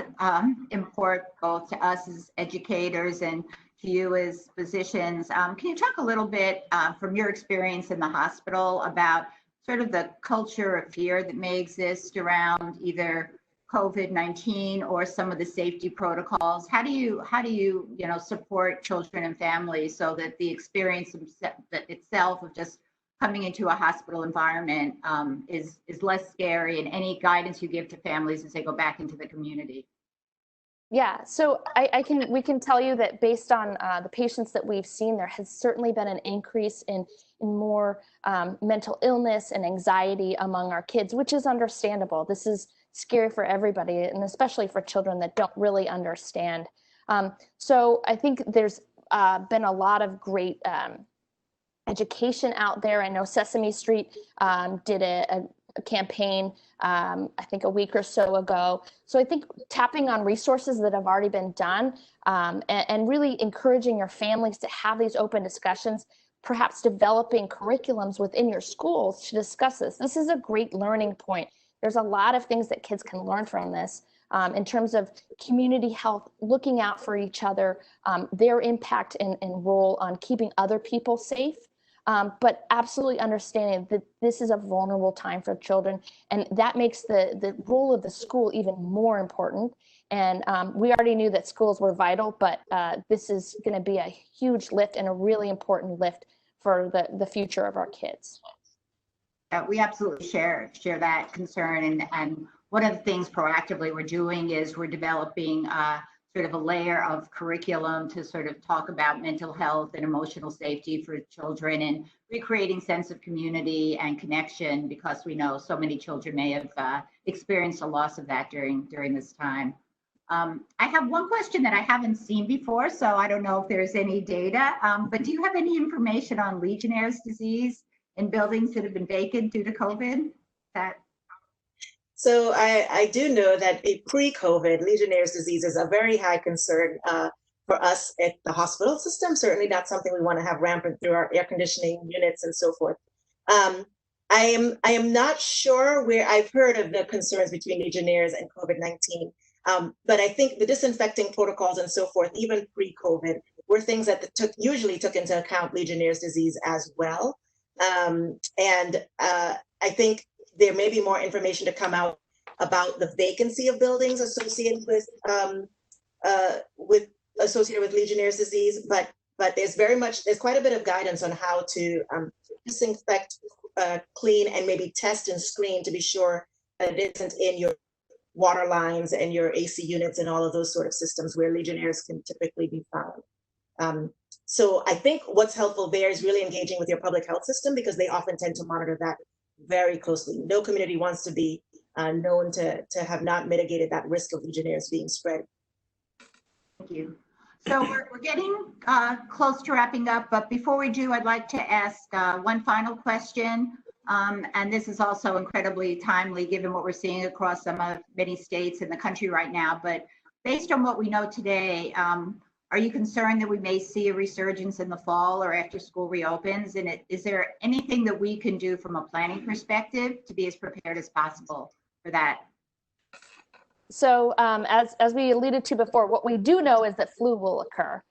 import, both to us as educators and to you as physicians. Can you talk a little bit from your experience in the hospital about sort of the culture of fear that may exist around either COVID-19 or some of the safety protocols? How do you support children and families so that the experience itself of just coming into a hospital environment is less scary, and any guidance you give to families as they go back into the community? Yeah, so we can tell you that based on the patients that we've seen, there has certainly been an increase in more mental illness and anxiety among our kids, which is understandable. This is scary for everybody, and especially for children that don't really understand. So I think there's been a lot of great education out there. I know Sesame Street did a campaign, I think a week or so ago. So I think tapping on resources that have already been done and really encouraging your families to have these open discussions, perhaps developing curriculums within your schools to discuss this. This is a great learning point. There's a lot of things that kids can learn from this in terms of community health, looking out for each other, their impact and role on keeping other people safe. But absolutely understanding that this is a vulnerable time for children, and that makes the role of the school even more important. And we already knew that schools were vital, but this is going to be a huge lift and a really important lift for the future of our kids. We absolutely share that concern, and one of the things proactively we're doing is we're developing sort of a layer of curriculum to sort of talk about mental health and emotional safety for children, and recreating sense of community and connection, because we know so many children may have experienced a loss of that during this time. I have one question that I haven't seen before, so I don't know if there's any data, but do you have any information on Legionnaires disease in buildings that have been vacant due to COVID? So I do know that pre-COVID, Legionnaires disease is a very high concern for us at the hospital system. Certainly not something we want to have rampant through our air conditioning units and so forth. I am not sure where I've heard of the concerns between Legionnaires and COVID-19, but I think the disinfecting protocols and so forth, even pre-COVID, were things that usually took into account Legionnaires disease as well. And I think there may be more information to come out about the vacancy of buildings associated with Legionnaires disease, but there's quite a bit of guidance on how to disinfect, clean, and maybe test and screen to be sure that it isn't in your water lines and your AC units and all of those sort of systems where Legionnaires can typically be found. So I think what's helpful there is really engaging with your public health system, because they often tend to monitor that very closely. No community wants to be known to have not mitigated that risk of Legionnaires being spread. Thank you. So we're getting close to wrapping up, but before we do, I'd like to ask one final question. And this is also incredibly timely given what we're seeing across many states in the country right now. But based on what we know today, are you concerned that we may see a resurgence in the fall or after school reopens? And is there anything that we can do from a planning perspective to be as prepared as possible for that? So as we alluded to before, what we do know is that flu will occur.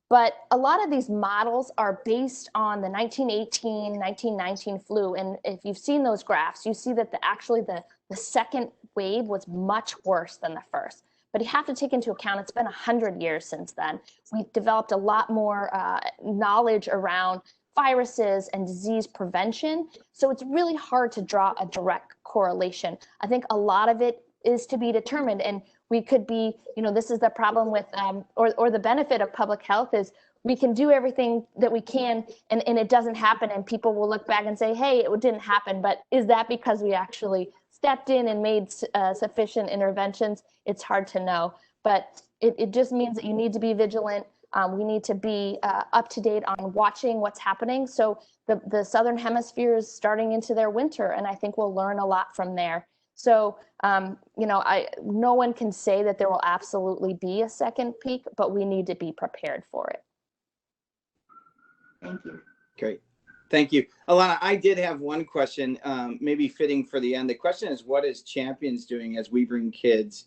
But a lot of these models are based on the 1918, 1919 flu. And if you've seen those graphs, you see that actually the second wave was much worse than the first. But you have to take into account it's been 100 years since then. We've developed a lot more knowledge around viruses and disease prevention. So it's really hard to draw a direct correlation. I think a lot of it is to be determined, and we could be, this is the problem with, or the benefit of public health is we can do everything that we can and it doesn't happen, and people will look back and say, hey, it didn't happen. But is that because we actually stepped in and made sufficient interventions? It's hard to know, but it just means that you need to be vigilant. We need to be up to date on watching what's happening. So the Southern Hemisphere is starting into their winter, and I think we'll learn a lot from there. So, no one can say that there will absolutely be a second peak, but we need to be prepared for it. Thank you. Great. Thank you. Alana, I did have one question, maybe fitting for the end. The question is, what is Champions doing as we bring kids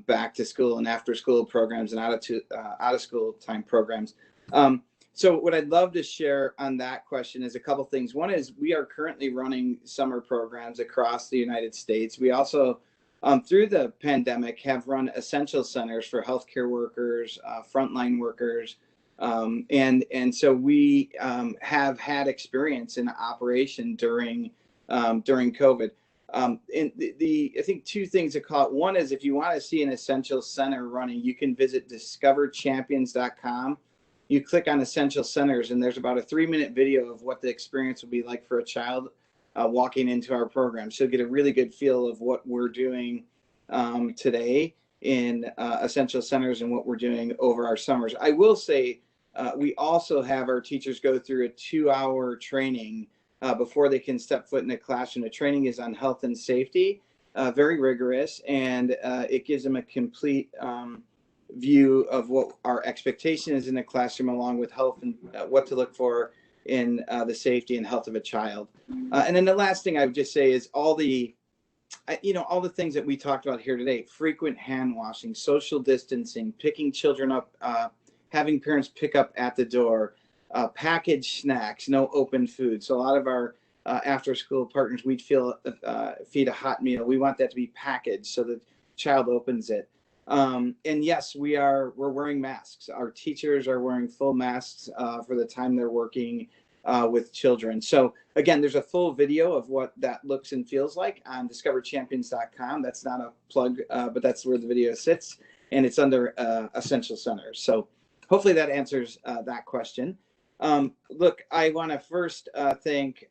back to school and after school programs and out of school time programs? So what I'd love to share on that question is a couple things. One is we are currently running summer programs across the United States. We also, through the pandemic, have run essential centers for healthcare workers, frontline workers. And so we have had experience in operation during COVID. And I think two things to call it. One is if you want to see an essential center running, you can visit discoverchampions.com. You click on essential centers, and there's about a 3-minute video of what the experience will be like for a child walking into our program. So you'll get a really good feel of what we're doing today in essential centers and what we're doing over our summers. I will say we also have our teachers go through a 2-hour training before they can step foot in a classroom. The training is on health and safety, very rigorous, and it gives them a complete view of what our expectation is in the classroom, along with health and what to look for in the safety and health of a child. And then the last thing I would just say is all the things that we talked about here today: frequent hand washing, social distancing, picking children up, having parents pick up at the door, packaged snacks, no open food. So a lot of our after school partners, we'd feed a hot meal. We want that to be packaged so the child opens it. And yes, we're wearing masks. Our teachers are wearing full masks for the time they're working with children. So again, there's a full video of what that looks and feels like on discoverchampions.com. That's not a plug, but that's where the video sits, and it's under Essential Centers. So hopefully that answers that question. Look, I want to first thank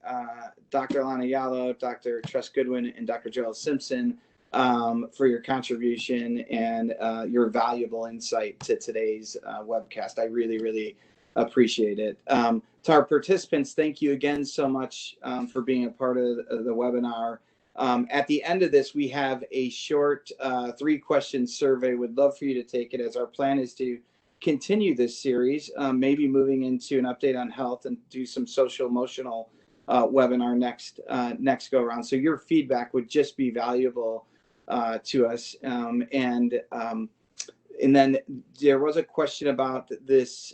Dr. Alana Yalo, Dr. Tress Goodwin, and Dr. Joel Simpson for your contribution and your valuable insight to today's webcast. I really, really appreciate it. To our participants, thank you again so much for being a part of the webinar. At the end of this, we have a short 3-question survey. Would love for you to take it, as our plan is to continue this series, maybe moving into an update on health and do some social emotional webinar next go around. So your feedback would just be valuable to us. And then there was a question about this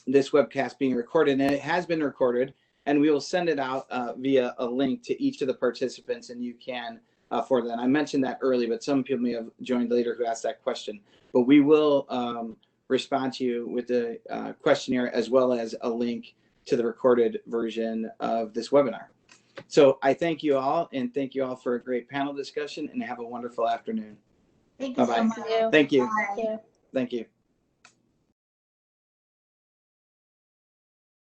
this webcast being recorded, and it has been recorded, and we will send it out via a link to each of the participants, and you can for that. I mentioned that early, but some people may have joined later who asked that question. But we will respond to you with the questionnaire as well as a link to the recorded version of this webinar. So I thank you all, and thank you all for a great panel discussion, and have a wonderful afternoon. Thank you so Bye-bye. much. Thank you. Bye. Thank you. Thank you.